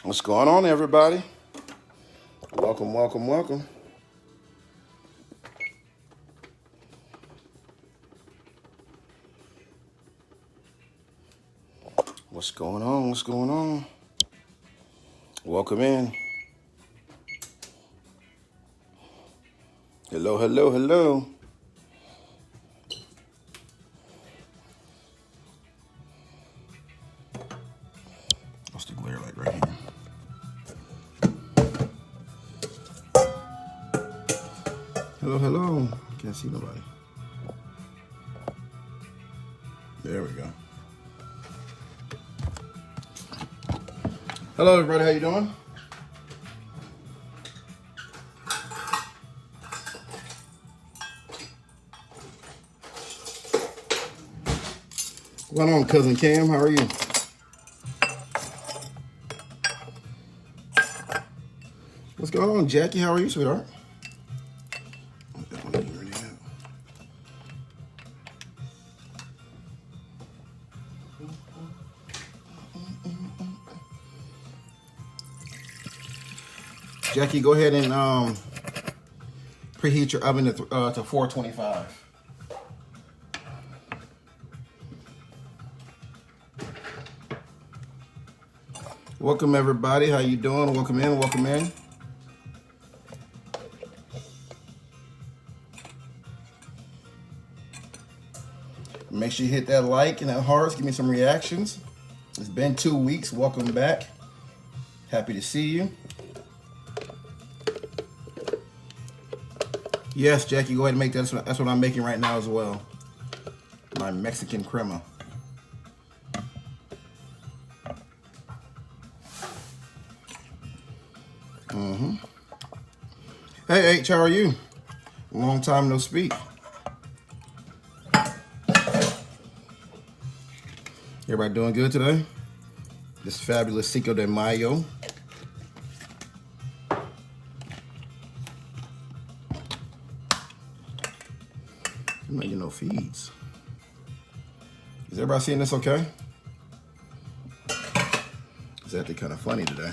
What's going on, everybody? Welcome, welcome, welcome. What's going on? What's going on? Welcome in. Hello, hello, hello. What's the glare like right here? Hello, hello. Can't see nobody. There we go. Hello, everybody. How you doing? What's going on, Cousin Cam? How are you? What's going on, Jackie? How are you, sweetheart? Jackie, go ahead and preheat your oven to 425. Welcome, everybody. How you doing? Welcome in. Welcome in. Make sure you hit that like and that hearts. Give me some reactions. It's been 2 weeks. Welcome back. Happy to see you. Yes, Jackie, go ahead and make that. That's what I'm making right now as well. My Mexican crema. Hey, H, how are you? Long time no speak. Everybody doing good today? This fabulous Cinco de Mayo. I'm not getting no feeds. Is everybody seeing this okay? It's actually kind of funny today.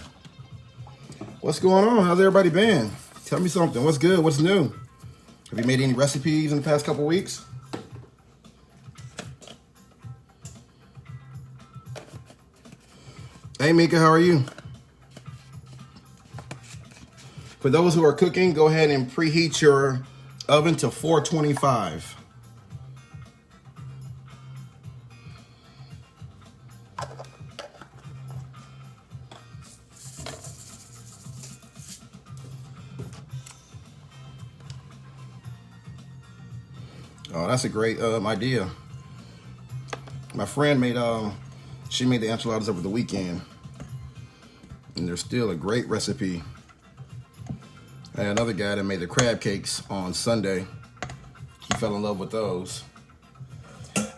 What's going on? How's everybody been? Tell me something. What's good? What's new? Have you made any recipes in the past couple weeks? Hey, Mika, how are you? For those who are cooking, go ahead and preheat your oven to 425. Oh, that's a great idea. My friend made she made the enchiladas over the weekend, and they're still a great recipe. I had another guy that made the crab cakes on Sunday. He fell in love with those.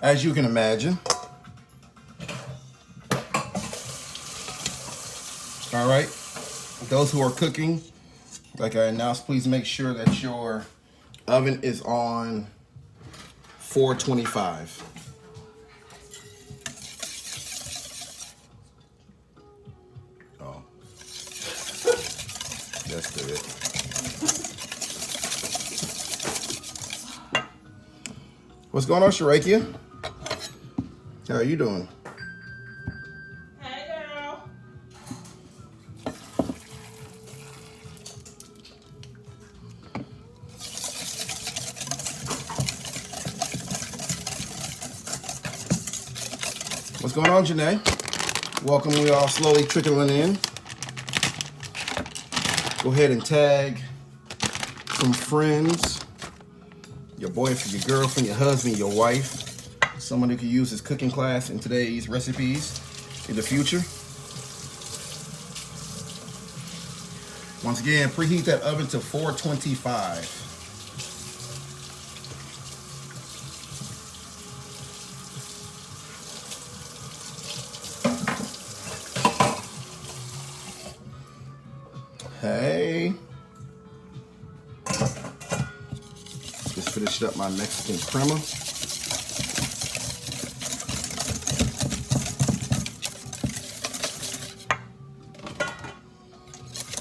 As you can imagine. All right, those who are cooking, like I announced, please make sure that your oven is on 425. Oh, that's good. What's going on, Sharakia? How are you doing? Hey, girl. What's going on, Janae? Welcome. We all slowly trickling in. Go ahead and tag some friends, your boyfriend, your girlfriend, your husband, your wife, someone who could use this cooking class in today's recipes in the future. Once again, preheat that oven to 425. Hey. Just finished up my Mexican crema.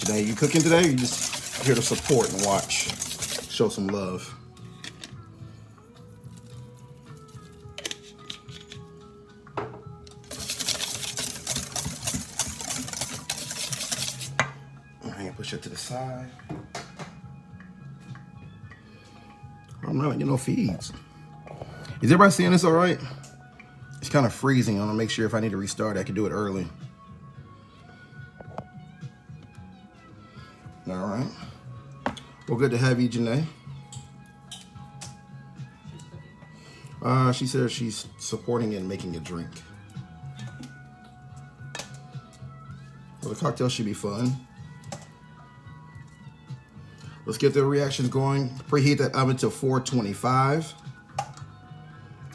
Today, you cooking today? Or you just here to support and watch, show some love? I'm gonna push it to the side. I'm not getting no feeds. Is everybody seeing this all right? It's kind of freezing. I'm gonna make sure if I need to restart, I can do it early. All right. Well, good to have you, Janae. She says she's supporting and making a drink. Well, the cocktail should be fun. Let's get the reactions going. Preheat that oven to 425.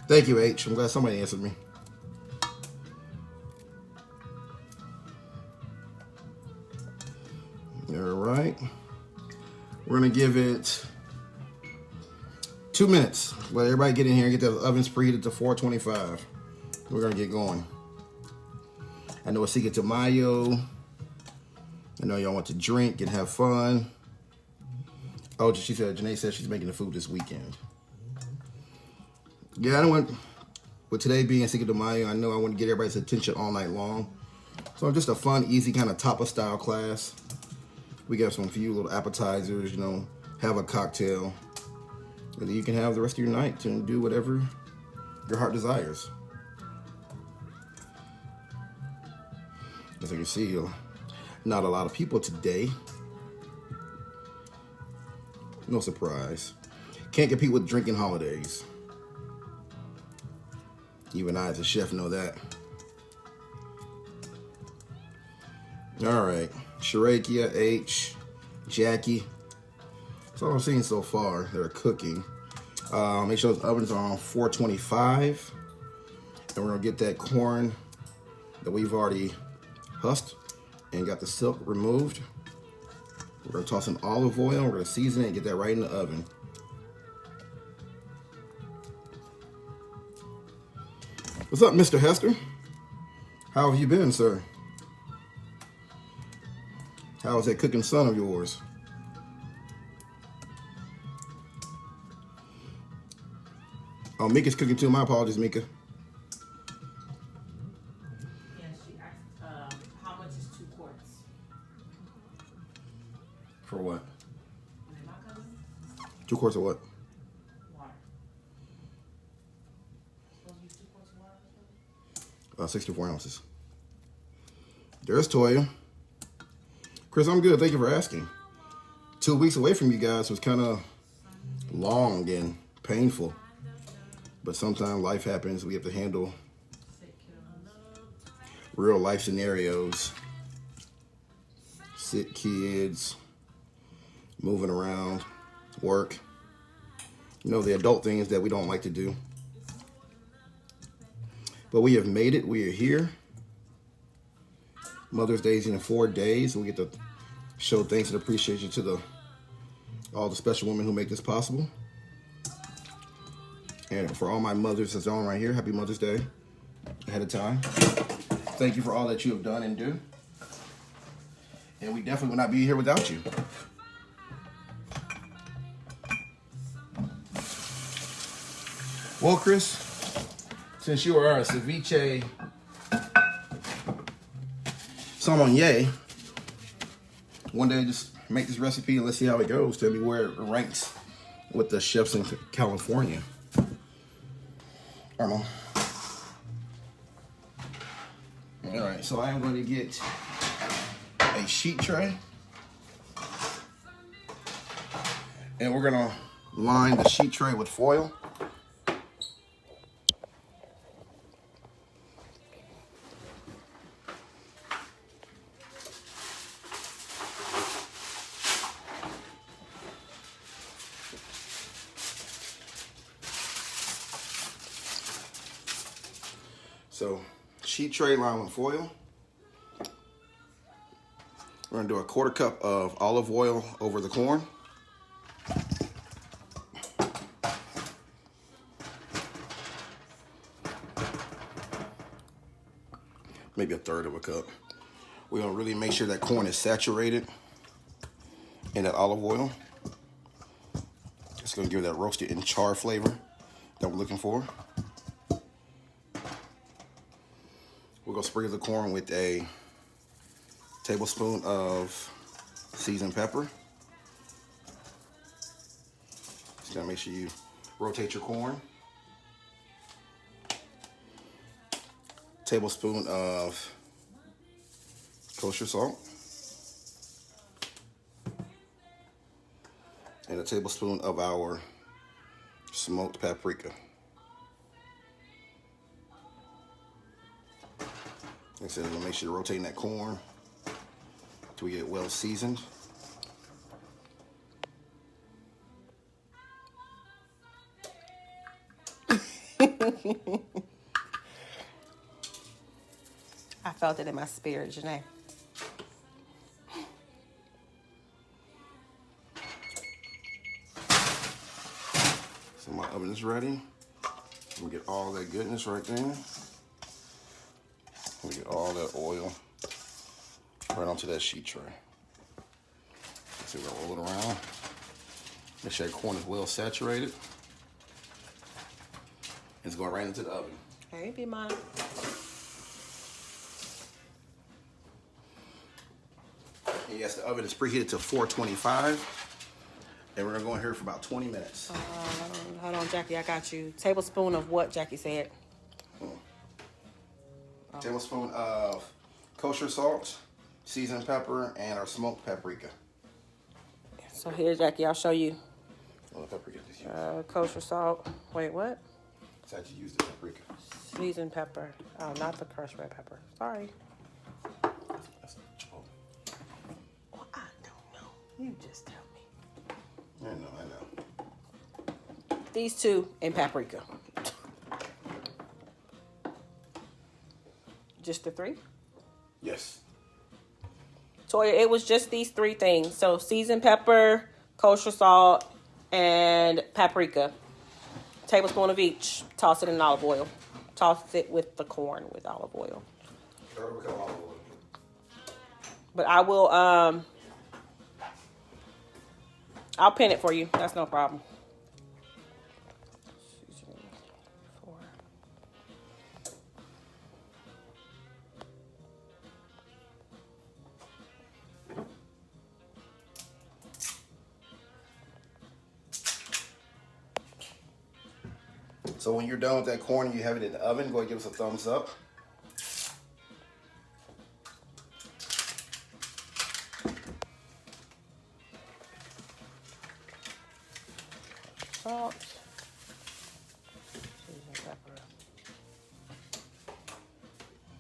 Thank you, H. I'm glad somebody answered me. All right. We're going to give it 2 minutes. Let everybody get in here and get the ovens preheated to 425. We're going to get going. I know it's Cinco de Mayo. I know y'all want to drink and have fun. Oh, Janae said she's making the food this weekend. Yeah, I don't want, with today being Cinco de Mayo, I know I want to get everybody's attention all night long. So just a fun, easy kind of tapas style class. We got some few little appetizers, you know, have a cocktail. And then you can have the rest of your night to do whatever your heart desires. As you can see, not a lot of people today. No surprise. Can't compete with drinking holidays. Even I as a chef know that. All right. Sharakia, H, Jackie. That's all I'm seeing so far that are cooking. Make sure those ovens are on 425. And we're going to get that corn that we've already husked and got the silk removed. We're going to toss in olive oil. We're going to season it and get that right in the oven. What's up, Mr. Hester? How have you been, sir? How is that cooking son of yours? Oh, Mika's cooking too. My apologies, Mika. Yeah, she asked how much is 2 quarts? For what? Am I coming? 2 quarts of what? Water. Supposed to use 2 quarts of water? 64 ounces. There's Toya. Chris, I'm good. Thank you for asking. 2 weeks away from you guys was kind of long and painful. But sometimes life happens. We have to handle real life scenarios. Sick kids, moving around, work. You know, the adult things that we don't like to do. But we have made it. We are here. Mother's Day is in 4 days. We get to show thanks and appreciation to all the special women who make this possible. And for all my mothers that's on right here, happy Mother's Day ahead of time. Thank you for all that you have done and do. And we definitely would not be here without you. Well, Chris, since you are a ceviche sommelier, one day just make this recipe and let's see how it goes. Tell me where it ranks with the chefs in California. All right, Mom. All right, so I am going to get a sheet tray. And we're going to line the sheet tray with foil. So, sheet tray lined with foil. We're gonna do a 1/4 cup of olive oil over the corn. Maybe 1/3 of a cup. We're gonna really make sure that corn is saturated and that olive oil. It's going to give that roasted and char flavor that we're looking for. We're going to sprinkle the corn with a tablespoon of seasoned pepper. Just got to make sure you rotate your corn. Tablespoon of kosher salt. And a tablespoon of our smoked paprika. Like I said, we'll make sure you're rotating that corn until we get it well seasoned. I felt it in my spirit, Janae. So my oven is ready. We get all that goodness right there. We get all that oil right onto that sheet tray. So we're gonna roll it around. Make sure that corn is well saturated. It's going right into the oven. Hey, be mine. And yes, the oven is preheated to 425. And we're gonna go in here for about 20 minutes. Hold on, Jackie, I got you. Tablespoon of what, Jackie said? Tablespoon of kosher salt, seasoned pepper, and our smoked paprika. So here, Jackie, I'll show you. Oh, the paprika just used. Kosher salt. Wait, what? It's actually used the paprika. Seasoned pepper. Oh, not the crushed red pepper. Sorry. That's oh. Well, I don't know. You just tell me. I know. These two and paprika. Just the three? Yes. Toya, it was just these three things. So seasoned pepper, kosher salt, and paprika. Tablespoon of each. Toss it in olive oil. Toss it with the corn with olive oil. But I will, I'll pin it for you. That's no problem. So when you're done with that corn and you have it in the oven, go ahead and give us a thumbs up. Salt. Seasoned pepper.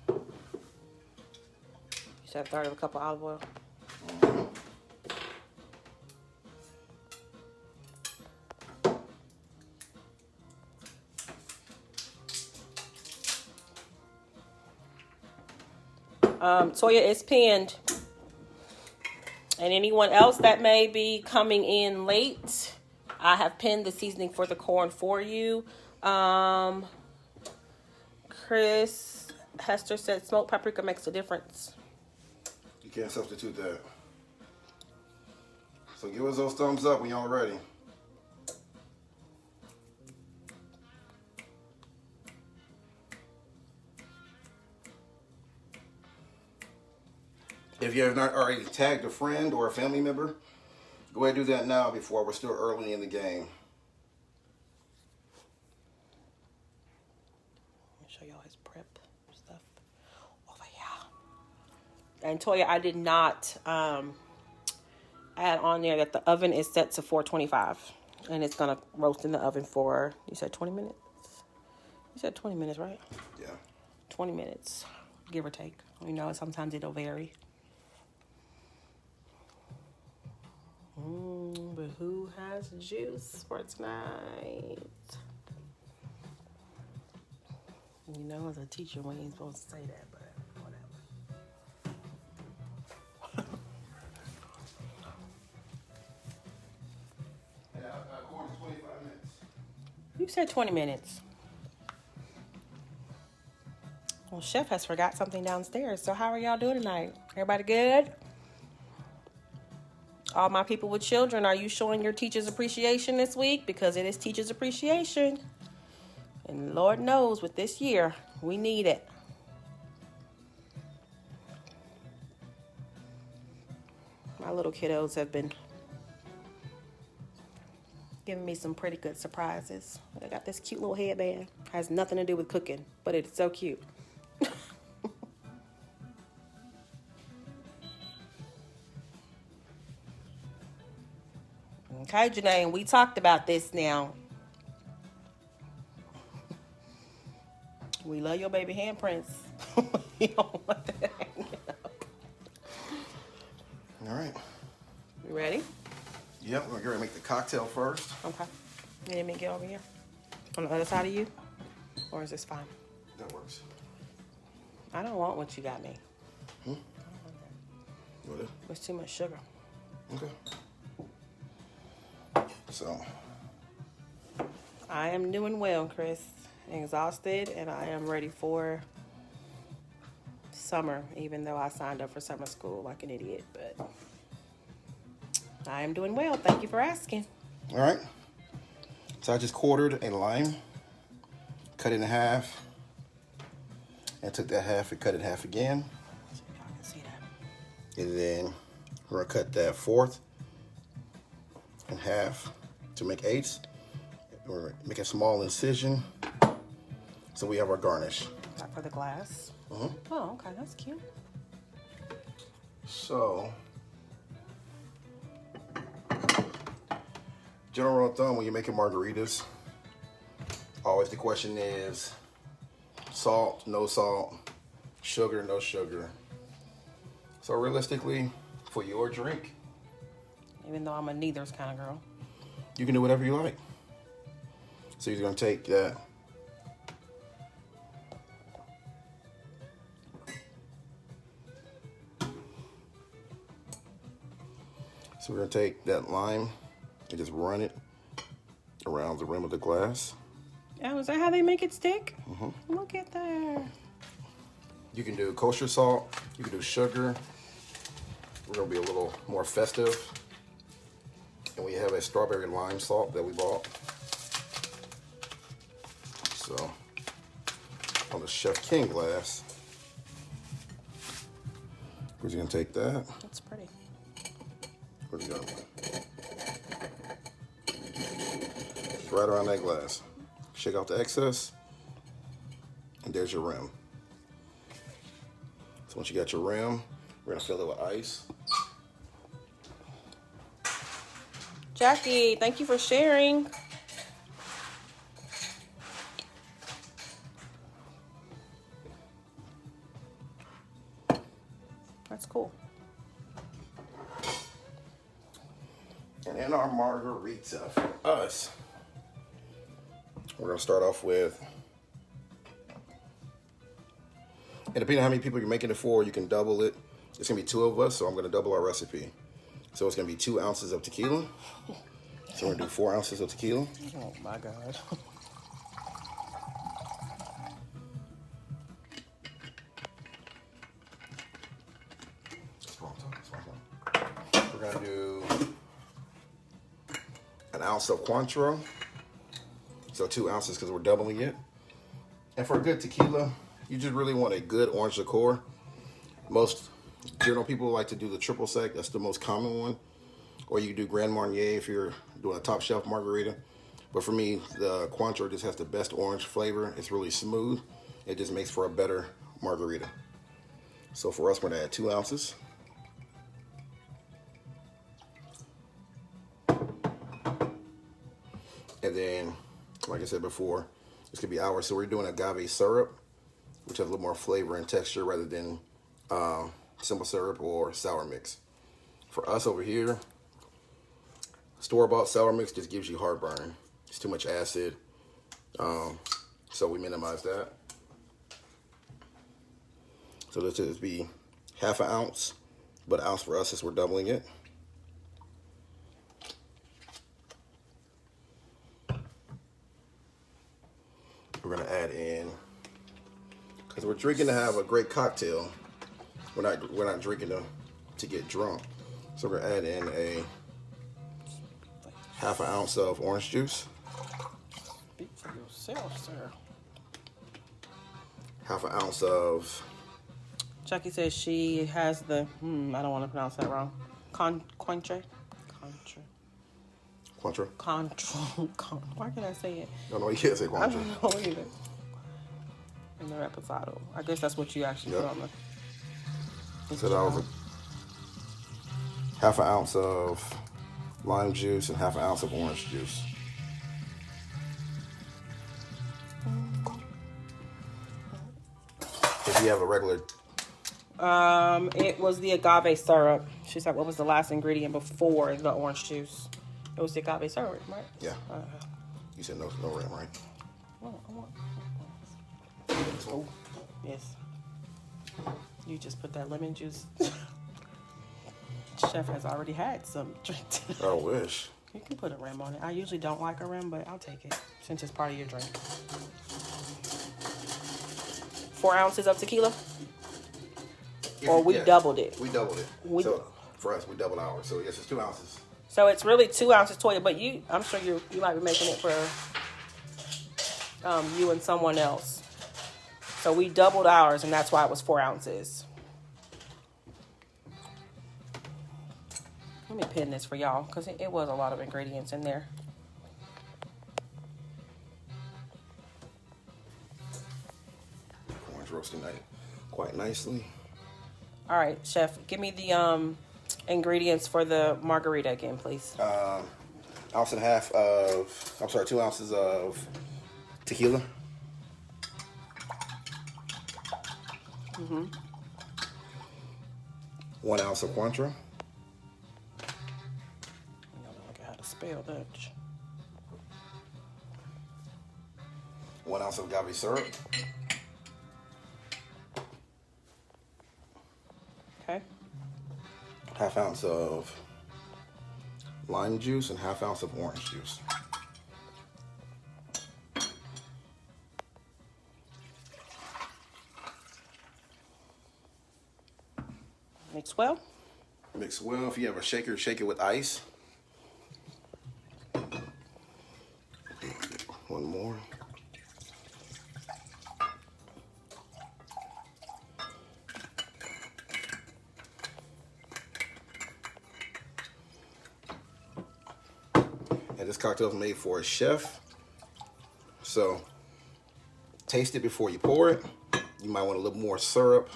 You said a third of a cup of olive oil. Toya is pinned. And anyone else that may be coming in late, I have pinned the seasoning for the corn for you. Chris Hester said smoked paprika makes a difference. You can't substitute that. So give us those thumbs up when y'all ready. If you have not already tagged a friend or a family member, go ahead and do that now before we're still early in the game. Let me show y'all his prep stuff over here. And Toya, I did not add on there that the oven is set to 425. And it's going to roast in the oven for, you said 20 minutes? You said 20 minutes, right? Yeah. 20 minutes, give or take. You know, sometimes it'll vary. But who has juice for tonight? You know, as a teacher, we ain't supposed to say that, but whatever. Corn is 25 minutes. You said 20 minutes. Well, Chef has forgot something downstairs. So how are y'all doing tonight? Everybody good? all my people with children, are you showing your teachers appreciation this week? Because it is Teachers Appreciation. And Lord knows with this year, we need it. My little kiddos have been giving me some pretty good surprises. I got this cute little headband. Has nothing to do with cooking, but it's so cute. Okay, Janae, we talked about this now. We love your baby handprints. You don't want that hanging up. All right. You ready? Yep, we're going to make the cocktail first. Okay. You need me to get over here? On the other side of you? Or is this fine? That works. I don't want what you got me. What is? It's too much sugar. Okay. So. I am doing well, Chris. Exhausted, and I am ready for summer, even though I signed up for summer school like an idiot. But I am doing well. Thank you for asking. All right. So I just quartered a lime, cut it in half, and took that half and cut it in half again. So y'all can see that. And then we're gonna cut that fourth in half to make eighths. We're gonna make a small incision. So we have our garnish. That for the glass? Mm-hmm. Oh, okay. That's cute. So, general rule of thumb when you're making margaritas, always the question is salt, no salt, sugar, no sugar. So realistically, for your drink, Even though I'm a neithers kind of girl. you can do whatever you like. So you're gonna take that. So we're gonna take that lime and just run it around the rim of the glass. Oh, is that how they make it stick? Mm-hmm. Look at that. You can do kosher salt, you can do sugar. We're gonna be a little more festive. And we have a strawberry lime salt that we bought. So, on the Chef King glass, we're just gonna take that. That's pretty. Where's the other one? Right around that glass. Shake out the excess, and there's your rim. So once you got your rim, we're gonna fill it with ice. Jackie, thank you for sharing. That's cool. And in our margarita for us, we're gonna start off with, and depending on how many people you're making it for, you can double it. It's gonna be 2 of us, so I'm gonna double our recipe. So it's gonna be 2 ounces of tequila. So we're gonna do 4 ounces of tequila. Oh my God. We're gonna do an ounce of Cointreau. So 2 ounces because we're doubling it. And for a good tequila, you just really want a good orange liqueur. Most general people like to do the triple sec. That's the most common one. Or you can do Grand Marnier if you're doing a top shelf margarita. But for me, the Cointreau just has the best orange flavor. It's really smooth. It just makes for a better margarita. So for us, we're gonna add 2 ounces. And then, like I said before, it's gonna be ours. So we're doing agave syrup, which has a little more flavor and texture rather than simple syrup or sour mix. For us over here, store-bought sour mix just gives you heartburn. It's too much acid, so we minimize that. So this is be half an ounce, but an ounce for us as we're doubling it. We're gonna add in, because we're drinking to have a great cocktail. We're not drinking to get drunk. So we're gonna add in a half an ounce of orange juice. Speak for yourself, sir. Half an ounce of. Chucky says she has the, I don't want to pronounce that wrong. Cointreau? Cointreau. Why can't I say it? No, you can't say I Cointreau. don't know either. And the reposado. I guess that's what you actually put on the. So that was a half an ounce of lime juice and half an ounce of orange juice. If you have a regular. It was the agave syrup. She said, what was the last ingredient before the orange juice? It was the agave syrup, right? Yeah. You said no rim, right? Oh, yes. You just put that lemon juice. Chef has already had some drink. I wish. You can put a rim on it. I usually don't like a rim, but I'll take it since it's part of your drink. 4 ounces of tequila? Or we doubled it? We doubled it. So for us, we doubled ours. So yes, it's 2 ounces. So it's really 2 ounces, Toya, but I'm sure you might be making it for you and someone else. So we doubled ours, and that's why it was 4 ounces. Let me pin this for y'all, because it was a lot of ingredients in there. Orange roasting quite nicely. All right, Chef, give me the ingredients for the margarita again, please. 2 ounces of tequila. 1 ounce of Cointreau. I don't know how to spell that. 1 ounce of agave syrup. Okay. Half ounce of lime juice and half ounce of orange juice. Mix well. Mix well. If you have a shaker, shake it with ice. One more. And this cocktail is made for a chef. So taste it before you pour it. You might want a little more syrup.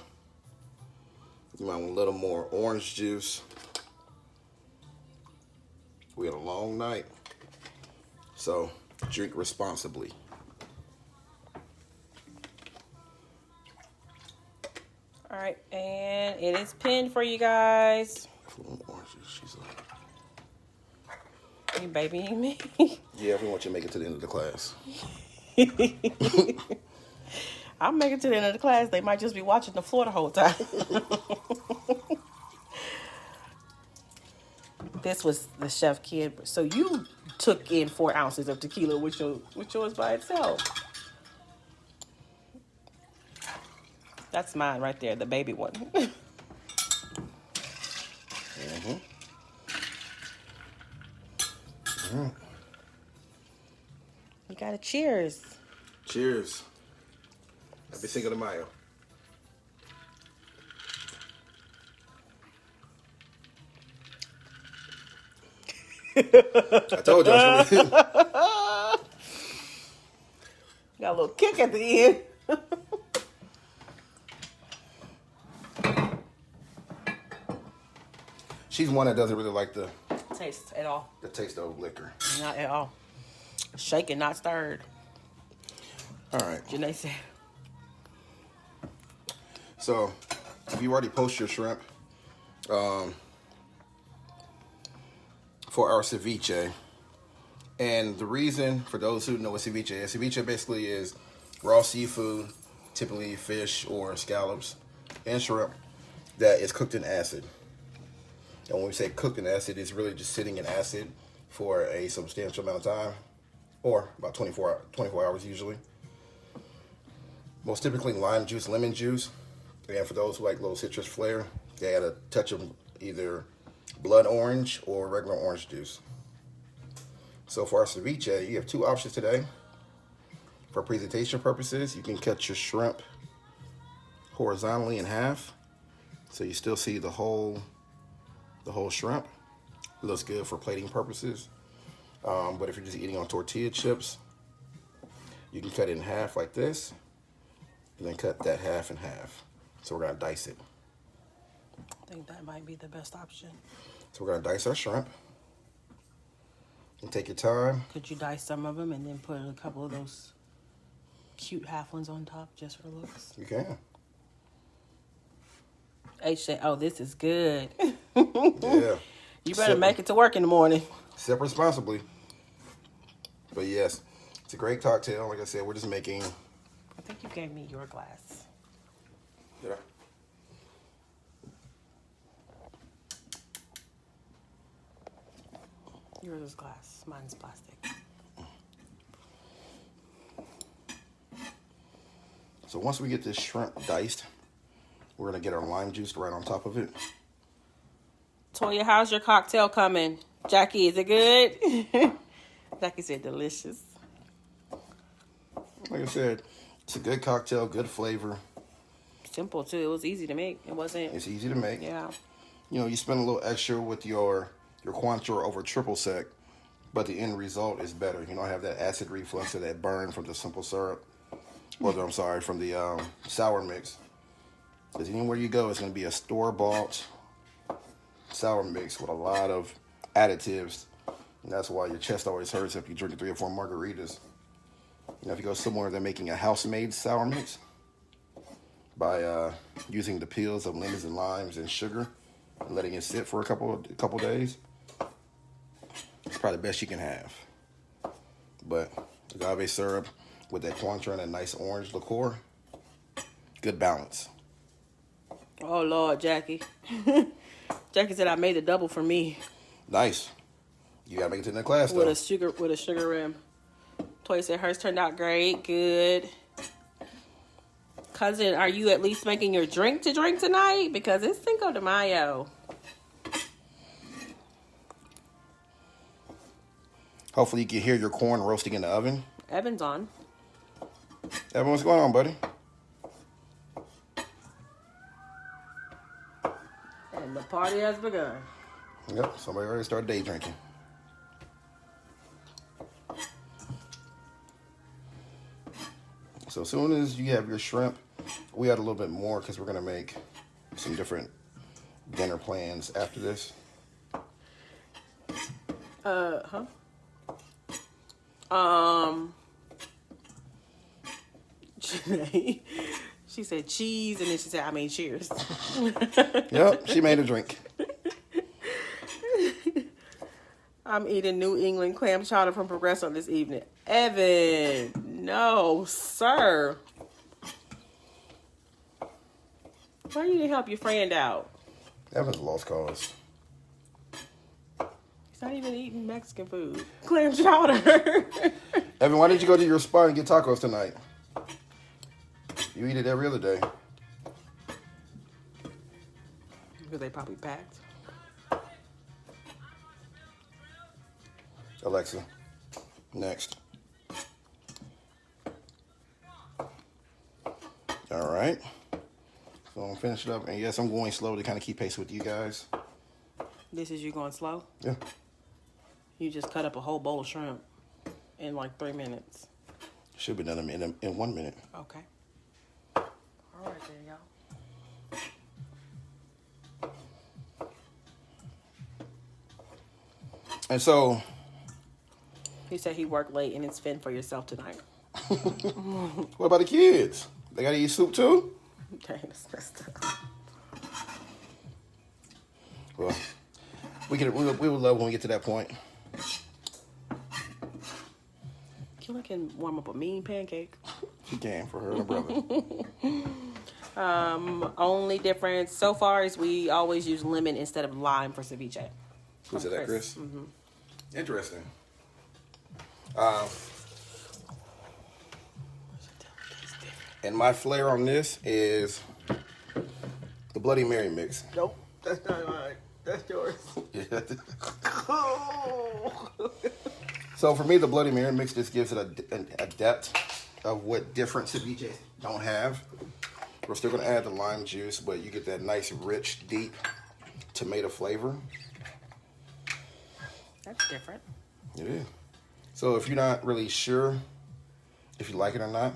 You might want a little more orange juice. We had a long night, so drink responsibly. All right, and it is pinned for you guys. Orange juice, she's like, You babying me? yeah, we want you to make it to the end of the class. I'll make it to the end of the class. They might just be watching the floor the whole time. This was the chef kid. So you took in 4 ounces of tequila, which was by itself. That's mine right there, the baby one. You got to cheers. Cheers. Happy Cinco de Mayo. I told you I was gonna Got a little kick at the end. She's one that doesn't really like the Taste at all. taste of liquor. Not at all. Shaken, not stirred. All right. Janae said. So, if you already poached your shrimp, for our ceviche, and the reason for those who know what ceviche basically is raw seafood, typically fish or scallops, and shrimp that is cooked in acid. And when we say cooked in acid, it's really just sitting in acid for a substantial amount of time, or about 24 hours usually. Most typically lime juice, lemon juice. And for those who like a little citrus flair, they add a touch of either blood orange or regular orange juice. So for our ceviche, you have two options today. For presentation purposes, you can cut your shrimp horizontally in half, so you still see the whole shrimp. It looks good for plating purposes. But if you're just eating on tortilla chips, you can cut it in half like this, and then cut that half in half. So we're gonna dice it. I think that might be the best option. So we're gonna dice our shrimp. And take your time. Could you dice some of them and then put a couple of those cute half ones on top just for looks? You can. H said, "Oh, this is good." Yeah. You better make it to work in the morning. Sip responsibly. But yes, it's a great cocktail. Like I said, we're just making. I think you gave me your glass. Did I? Yours is glass. Mine's plastic. So once we get this shrimp diced, we're gonna get our lime juice right on top of it. Toya, how's your cocktail coming? Jackie, is it good? Jackie said delicious. Like I said, it's a good cocktail, good flavor. Simple too. It was easy to make. It wasn't. It's easy to make. Yeah. You know, you spend a little extra with your Cointreau over triple sec, but the end result is better. You don't have that acid reflux or that burn from the simple syrup, from the sour mix. Because anywhere you go, it's going to be a store-bought sour mix with a lot of additives. And that's why your chest always hurts if you drink 3 or 4 margaritas. You know, if you go somewhere, they're making a house-made sour mix by using the peels of lemons and limes and sugar and letting it sit for a couple days. It's probably the best you can have. But agave syrup with that Cointreau and a nice orange liqueur, good balance. Oh Lord, Jackie. Jackie said I made the double for me. Nice. You gotta make it to the next class though. With a sugar rim. Toy said hers turned out great. Good. Cousin, are you at least making your drink to drink tonight? Because it's Cinco de Mayo. Hopefully you can hear your corn roasting in the oven. Evan's on. Evan, what's going on, buddy? And the party has begun. Yep, somebody already started day drinking. So as soon as you have your shrimp, we add a little bit more because we're going to make some different dinner plans after this. She said cheese, and then she said, I mean, cheers. Yep, she made a drink. I'm eating New England clam chowder from Progresso this evening. Evan, no, sir. Why you didn't help your friend out? Evan's a lost cause. He's not even eating Mexican food. Clam chowder. Evan, why didn't you go to your spot and get tacos tonight? You eat it every other day. Because they probably packed. Alexa, next. All right. So I'm gonna finish it up. And yes, I'm going slow to kind of keep pace with you guys. This is you going slow? Yeah. You just cut up a whole bowl of shrimp in like 3 minutes. Should be done in 1 minute. Okay. All right then, y'all. And so... He said he worked late and it's fend for yourself tonight. What about the kids? They gotta eat soup too? Okay, that's messed up. Well, we would love when we get to that point. Killer can warm up a mean pancake. She can for her and her brother. Only difference so far is we always use lemon instead of lime for ceviche. Who said that, Chris? Mm-hmm. Interesting. And my flair on this is the Bloody Mary mix. Nope, that's not right. That's yours. Yeah. So for me, the Bloody Mary mix just gives it a depth of what different ceviches don't have. We're still gonna add the lime juice, but you get that nice, rich, deep tomato flavor. That's different. It is. So if you're not really sure if you like it or not,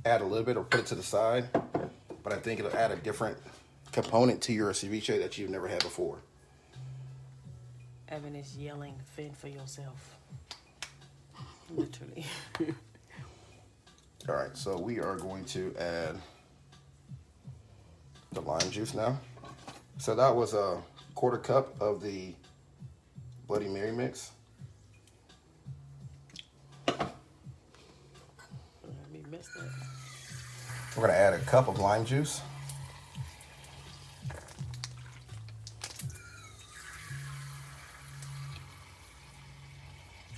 add a little bit or put it to the side. But I think it'll add a different component to your ceviche that you've never had before. Evan is yelling, fend for yourself. Literally. All right, so we are going to add the lime juice now. So that was a 1/4 cup of the Bloody Mary mix. Let me miss that. We're gonna add a cup of lime juice.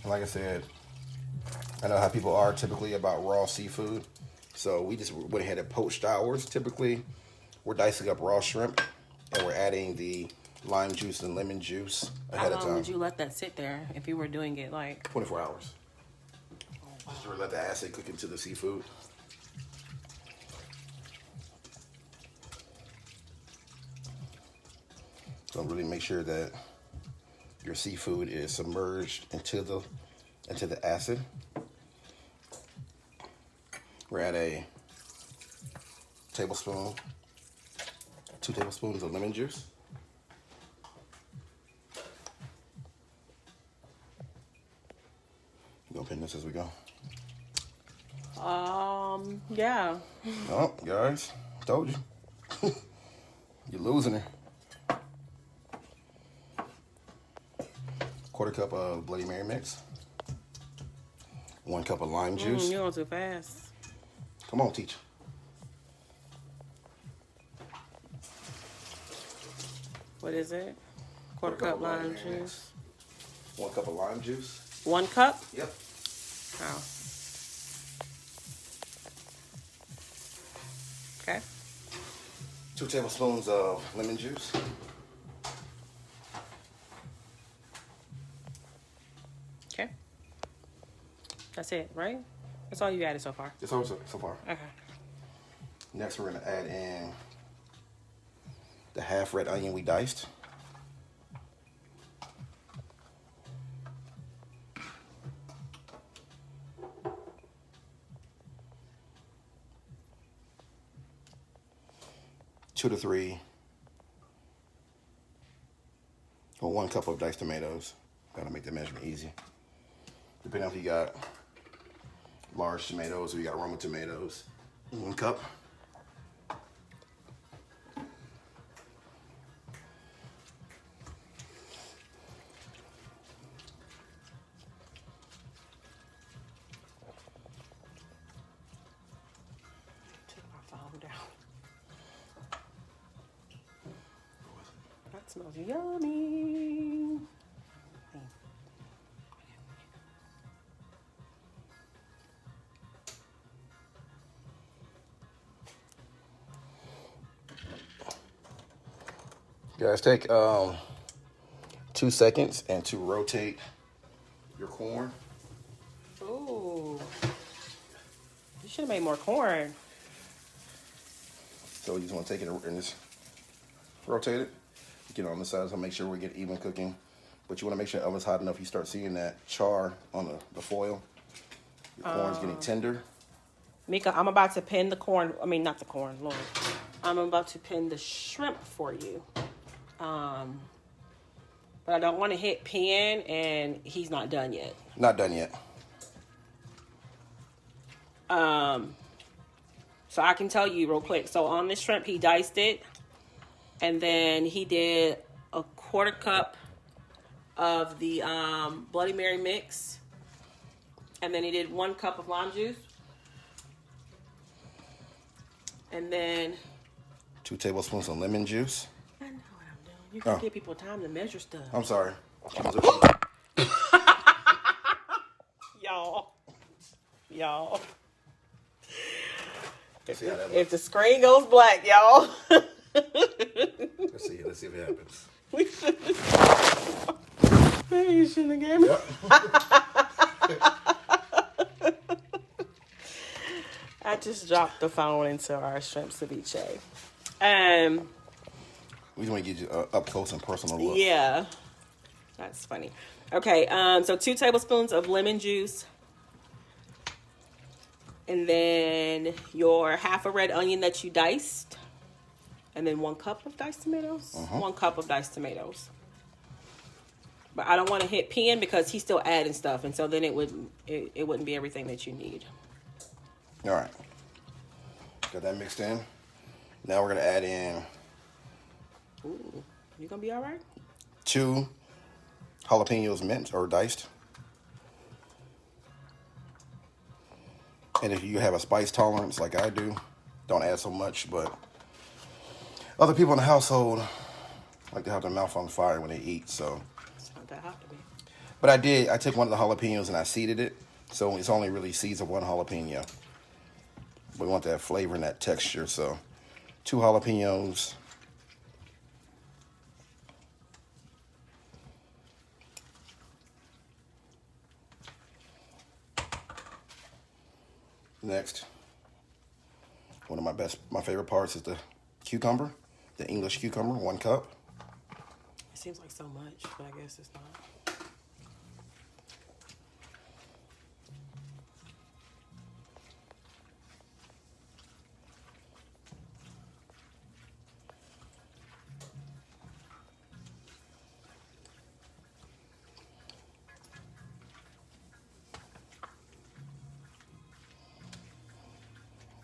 And like I said, I know how people are typically about raw seafood. So we just went ahead and poached ours. Typically, we're dicing up raw shrimp and we're adding the lime juice and lemon juice ahead of How time. long would you let that sit there if you were doing it like? 24 hours. Just to let the acid cook into the seafood. So really make sure that your seafood is submerged into the acid. We're at a tablespoon, 2 tablespoons of lemon juice. You gonna pin this as we go? Yeah. Oh, guys, told you. You're losing her. 1/4 cup of Bloody Mary mix. 1 cup of lime juice. You're going too fast. Come on, teacher. What is it? 1/4 cup lime juice. Mix. 1 cup of lime juice. 1 cup? Yep. Oh. Okay. 2 tablespoons of lemon juice. Okay. That's it, right? That's all you added so far. That's all so far. Okay. Next, we're gonna add in the half red onion we diced. Two to 3, or 1 cup of diced tomatoes. Gotta make the measurement easy. Depending on if you got large tomatoes or you got Roma tomatoes. 1 cup. Take my phone down. That smells yummy. Guys, take 2 seconds and to rotate your corn. Ooh. You should have made more corn. So you just want to take it and just rotate it. Get it on the sides to make sure we get even cooking. But you want to make sure the oven's hot enough. You start seeing that char on the foil. Your corn's getting tender. Mika, I'm about to pin the corn. I mean, not the corn, Lord. I'm about to pin the shrimp for you. But I don't want to hit pin and he's not done yet. Not done yet. So I can tell you real quick. So on this shrimp, he diced it. And then he did a 1/4 cup of the Bloody Mary mix. And then he did 1 cup of lime juice. And then 2 tablespoons of lemon juice. I know what I'm doing. You can give people time to measure stuff. I'm sorry. Y'all. Let's If the screen goes black, y'all. Let's see if it happens. We should have. Maybe you shouldn't have gave me. I just dropped the phone into our shrimp ceviche. We just want to get you up close and personal look. Yeah. That's funny. Okay, so 2 tablespoons of lemon juice. And then your half a red onion that you diced. And then 1 cup of diced tomatoes. 1 cup of diced tomatoes. But I don't want to hit pan because he's still adding stuff. And so then it wouldn't be everything that you need. All right. Got that mixed in. Now we're going to add in... Ooh, you going to be all right? 2 jalapenos minced or diced. And if you have a spice tolerance like I do, don't add so much, but other people in the household like to have their mouth on fire when they eat, so. It's not that hot to me. But I took one of the jalapenos and I seeded it, so it's only really seeds of 1 jalapeno. We want that flavor and that texture, so 2 jalapenos. Next, one of my favorite parts is the cucumber, the English cucumber, 1 cup. It seems like so much, but I guess it's not.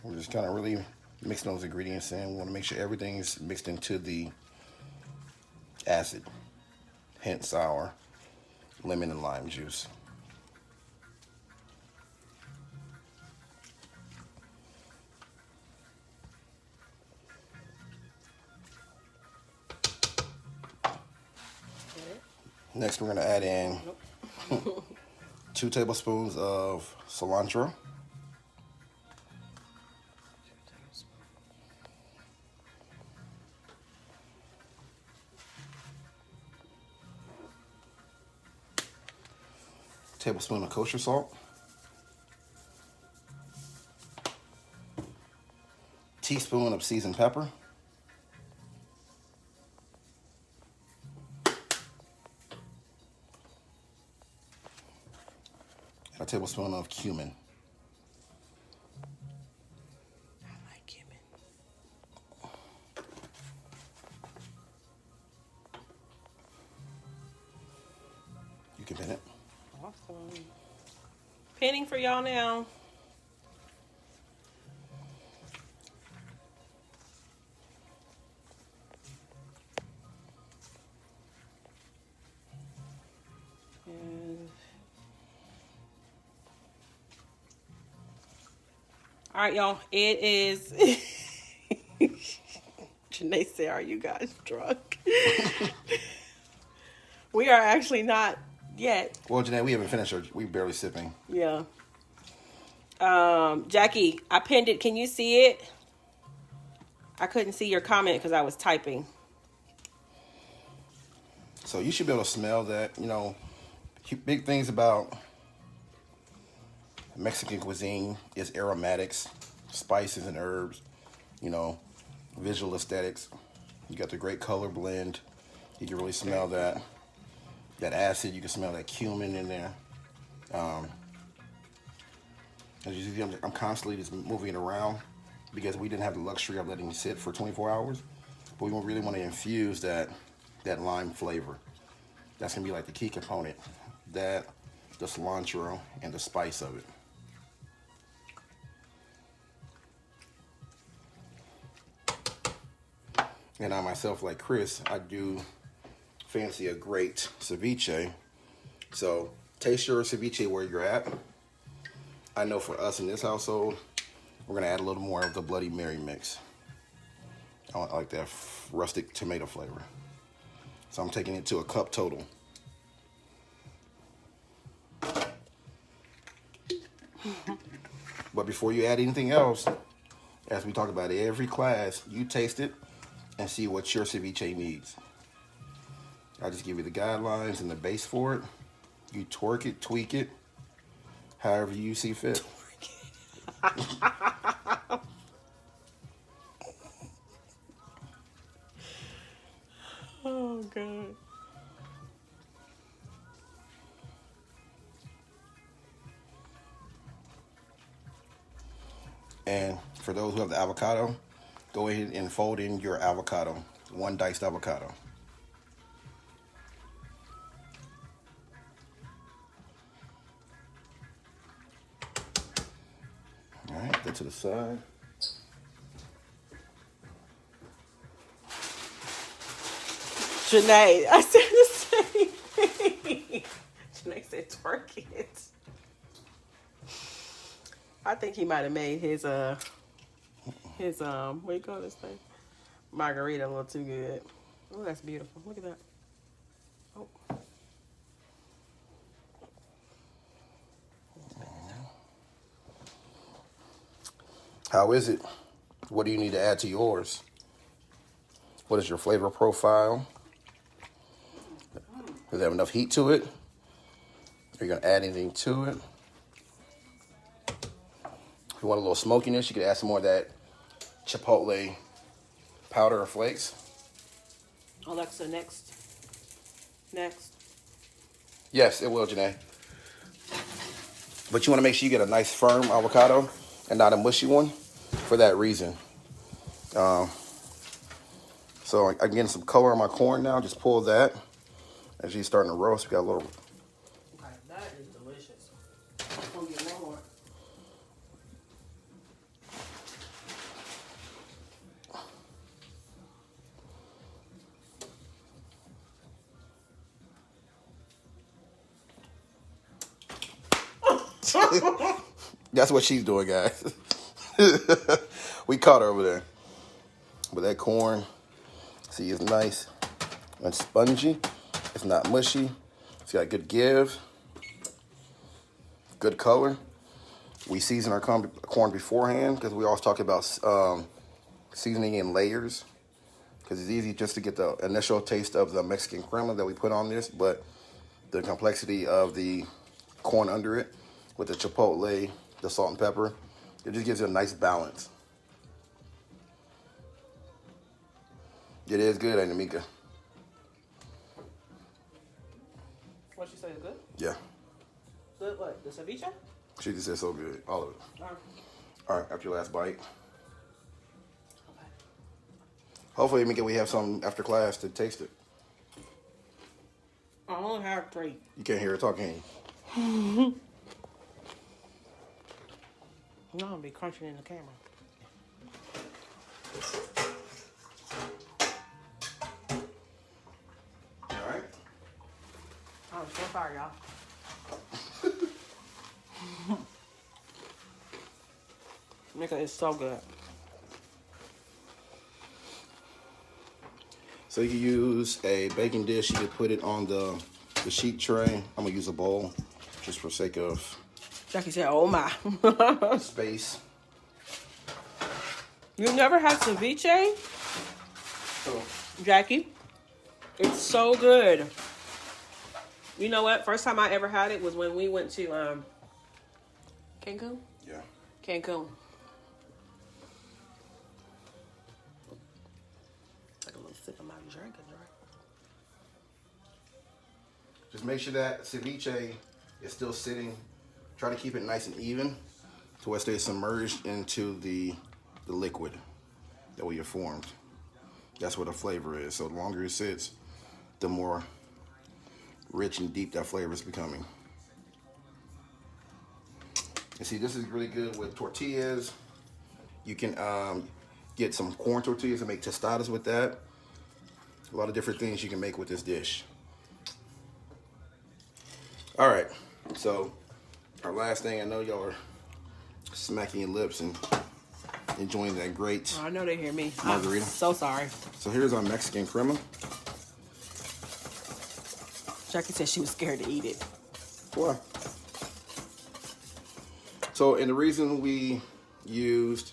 We're just kind of really mixing those ingredients in. We want to make sure everything's mixed into the acid, hence our lemon and lime juice. Next, we're going to add in 2 tablespoons of cilantro. Tablespoon of kosher salt. Teaspoon of seasoned pepper. A tablespoon of cumin. I like cumin. You can pin it. Awesome. Pinning for y'all now. And all right, y'all. It is. Janae said, "Are you guys drunk?" We are actually not yet. Well, Janae, we haven't finished. We barely sipping. Yeah. Jackie, I pinned it. Can you see it? I couldn't see your comment because I was typing. So you should be able to smell that. You know, big things about Mexican cuisine is aromatics, spices and herbs. You know, visual aesthetics. You got the great color blend. You can really smell that acid. You can smell that cumin in there. As you see, I'm constantly just moving it around because we didn't have the luxury of letting it sit for 24 hours. But we really want to infuse that lime flavor. That's going to be like the key component. That, the cilantro, and the spice of it. And I myself, like Chris, I do fancy a great ceviche. So taste your ceviche where you're at. I know for us in this household, we're gonna add a little more of the Bloody Mary mix. I like that rustic tomato flavor. So I'm taking it to a cup total. But before you add anything else, as we talk about every class, you taste it and see what your ceviche needs. I just give you the guidelines and the base for it. You twerk it, tweak it, however you see fit. Oh, God. And for those who have the avocado, go ahead and fold in your avocado, 1 diced avocado. All right, that to the side. Janae, I said the same thing. Janae said twerk it. I think he might have made his what do you call this thing? Margarita a little too good. Oh, that's beautiful. Look at that. Oh. How is it? What do you need to add to yours? What is your flavor profile? Does it have enough heat to it? Are you going to add anything to it? If you want a little smokiness, you could add some more of that chipotle powder or flakes. Alexa, next. Yes, it will, Janae. But you want to make sure you get a nice firm avocado and not a mushy one for that reason. So I'm getting some color on my corn now. Just pull that. As she's starting to roast, we got a little. Okay, that is delicious. I'm gonna get one more. That's what she's doing, guys. We caught her over there. But that corn, see, is nice and spongy. It's not mushy. It's got good give, good color. We season our corn beforehand because we always talk about seasoning in layers because it's easy just to get the initial taste of the Mexican crema that we put on this, but the complexity of the corn under it with the chipotle, the salt and pepper, it just gives it a nice balance. It is good, ain't it, Mika? What she say is good? Yeah. Good what? The ceviche? She just said so good. All of it. All right, after your last bite. Okay. Hopefully, Mika, we have some after class to taste it. I only have 3. You can't hear her talking. I'm gonna be crunching in the camera. All right. I'm so sorry, y'all. Mika is so good. So you can use a baking dish. You can put it on the sheet tray. I'm gonna use a bowl just for sake of Jackie said, "Oh my." space. You never had ceviche, So Jackie? It's so good. You know what? First time I ever had it was when we went to Cancun. yeah. Cancun. Like a little sip of my drinking, right? Just make sure that ceviche is still sitting. Try to keep it nice and even to where it stays submerged into the liquid that we have formed. That's where the flavor is. So the longer it sits, the more rich and deep that flavor is becoming. And see, this is really good with tortillas. You can get some corn tortillas and make tostadas with that. A lot of different things you can make with this dish. All right, so our last thing, I know y'all are smacking your lips and enjoying that great Oh, I know they hear me. margarita. I'm so sorry. So here's our Mexican crema. Jackie said she was scared to eat it. Why? So, and the reason we used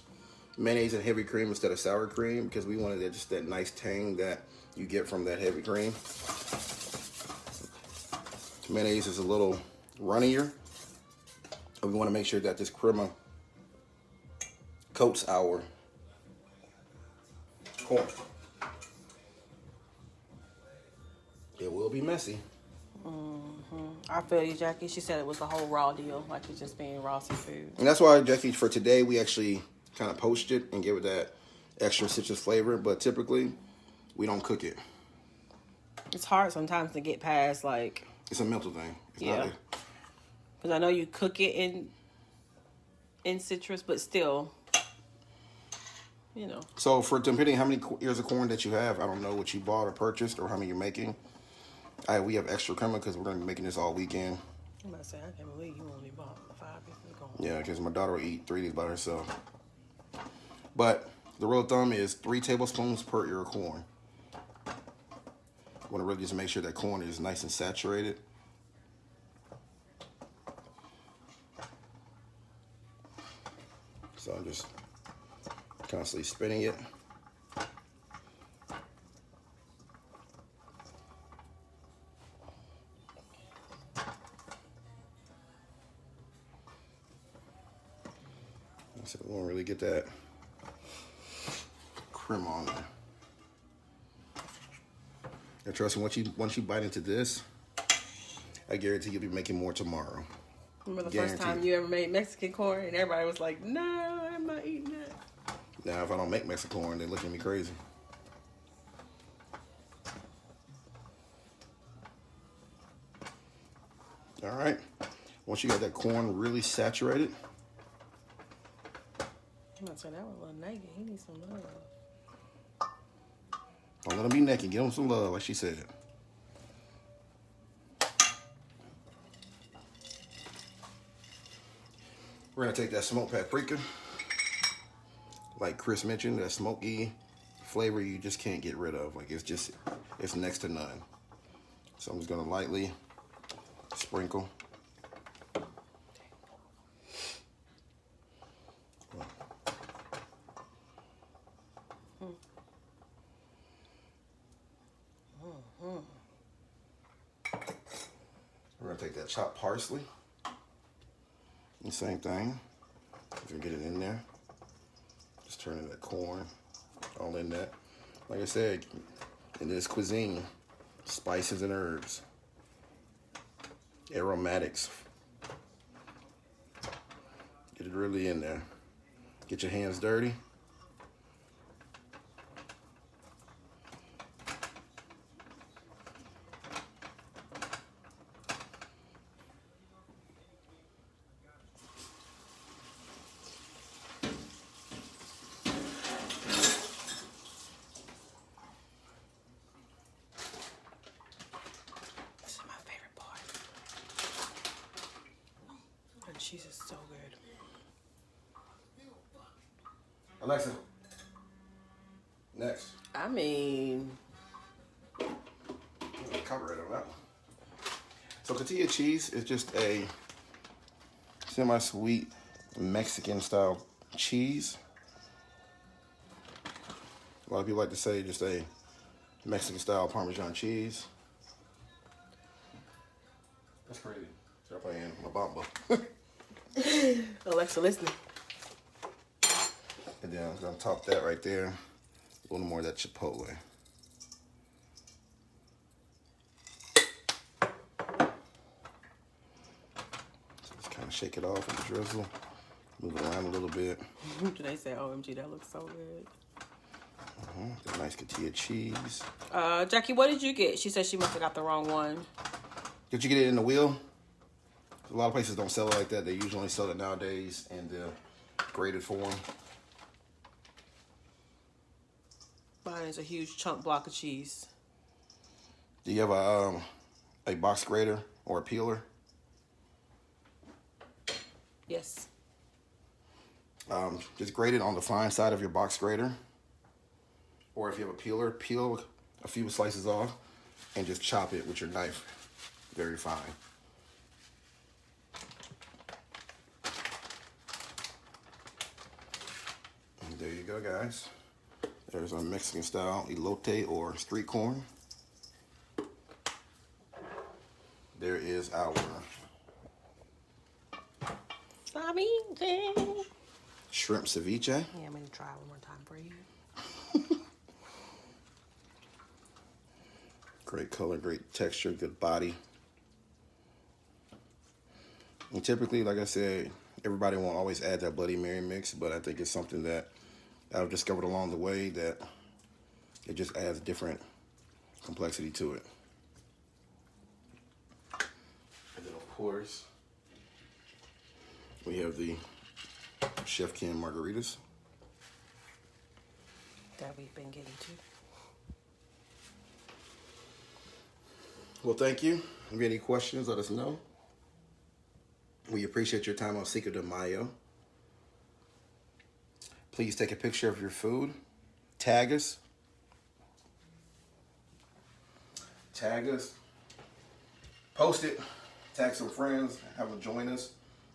mayonnaise and heavy cream instead of sour cream, because we wanted just that nice tang that you get from that heavy cream. mayonnaise is a little runnier. And we want to make sure that this crema coats our corn. It will be messy. I feel you, Jackie. She said it was the whole raw deal, like it's just being raw seafood. And that's why, Jackie, for today, we actually kind of poached it and give it that extra citrus flavor. But typically, we don't cook it. It's hard sometimes to get past, like... It's a mental thing. It's yeah. Because I know you cook it in citrus, but still, you know. So for depending how many ears of corn that you have, I don't know what you bought or purchased or how many you're making. We have extra crema because we're going to be making this all weekend. I'm about to say, I can't believe you only bought 5 pieces of corn. Yeah, because my daughter will eat 3 of these by herself. But the rule of thumb is 3 tablespoons per ear of corn. Want to really just make sure that corn is nice and saturated. So I'm just constantly spinning it. So we won't really get that crema on there. And trust me, once you bite into this, I guarantee you'll be making more tomorrow. Remember the first time you ever made Mexican corn and everybody was like, no, I'm not eating that. Now, if I don't make Mexican corn, they look at me crazy. All right. Once you got that corn really saturated. I'm not saying that was a little naked. He needs some love. Don't let him be naked. Give him some love, like she said. We're going to take that smoked paprika. Like Chris mentioned, that smoky flavor you just can't get rid of. Like, it's next to none. So I'm just going to lightly sprinkle. We're going to take that chopped parsley. The same thing. If you get it in there, just turn in that corn, all in that. Like I said, in this cuisine, spices and herbs, aromatics. Get it really in there. Get your hands dirty. Cheese is so good. Alexa, next. I mean, Copyright on that one. So cotija cheese is just a semi-sweet Mexican style cheese. A lot of people like to say just a Mexican style Parmesan cheese. That's crazy. Start playing La Bamba. Alexa, listening. And then I'm gonna top that right there. A little more of that chipotle. So just kind of shake it off with the drizzle. Move it around a little bit. They say, OMG, that looks so good. The nice cotija cheese. Jackie, what did you get? She said she must have got the wrong one. Did you get it in the wheel? A lot of places don't sell it like that. They usually only sell it nowadays in the grated form. Mine is a huge chunk block of cheese. Do you have a box grater or a peeler? Yes. Just grate it on the fine side of your box grater. Or if you have a peeler, peel a few slices off and just chop it with your knife very fine. And there you go, guys. There's our Mexican style elote or street corn. there is our Ceviche. shrimp ceviche. Yeah, I'm gonna try it one more time for you. Great color, great texture, good body. And typically, like I said, everybody won't always add that Bloody Mary mix, but I think it's something that I've discovered along the way that it just adds different complexity to it. And then, of course, we have the Chef Ken margaritas. That we've been getting to. Well, thank you. If you have any questions, let us know. We appreciate your time on Cinco de Mayo. Please take a picture of your food. Tag us. Post it. Tag some friends. Have them join us.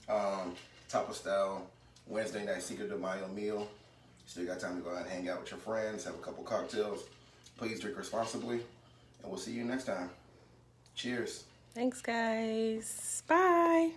Tapas style Wednesday night Cinco de Mayo meal. Still got time to go out and hang out with your friends. Have a couple cocktails. Please drink responsibly. And we'll see you next time. Cheers. Thanks, guys. Bye.